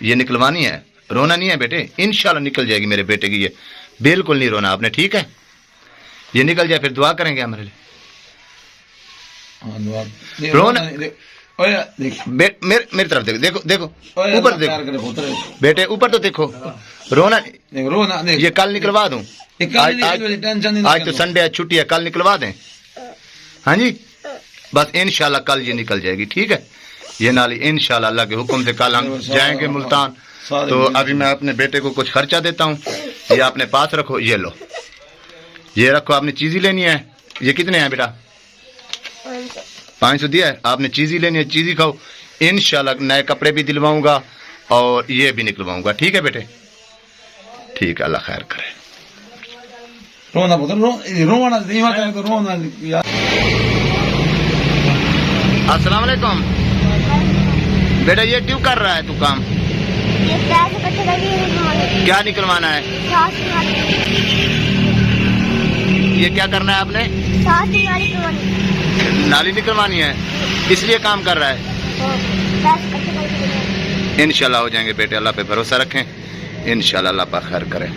ये निकलवानी है, रोना नहीं है बेटे, इंशाल्लाह निकल जाएगी मेरे बेटे की, ये बिल्कुल नहीं रोना आपने, ठीक है? ये निकल जाए फिर दुआ करेंगे हमारे लिए। रोना मेरी तरफ देखो, देखो देखो ऊपर देखो बेटे, ऊपर तो देखो। रोना रोना ये कल निकलवा दूं, आज तो संडे है, छुट्टी है, कल निकलवा दें? हाँ जी, बस इंशाल्लाह कल ये निकल जाएगी, ठीक है? ये नाली इंशाल्लाह अल्लाह के हुक्म से कल हम जाएंगे मुल्तान। तो अभी मैं अपने बेटे को कुछ खर्चा देता हूँ, ये अपने पास रखो, ये लो, ये रखो, आपने चीज़ ही लेनी है। ये कितने हैं बेटा? 500 दिया है, आपने चीज़ ही लेनी है, चीज़ ही खाओ। इंशाल्लाह नए कपड़े भी दिलवाऊंगा और ये भी निकलवाऊंगा, ठीक है बेटे? ठीक है, अल्लाह खैर करे। रोना रोना अस्सलाम वालेकुम बेटा, ये क्यों कर रहा है तू काम? क्या निकलवाना है? ये क्या करना है आपने? नाली निकलवानी है, इसलिए काम कर रहा है। इंशाल्लाह हो जाएंगे बेटे, अल्लाह पे भरोसा रखें, इंशाल्लाह अल्लाह पाक खैर करे।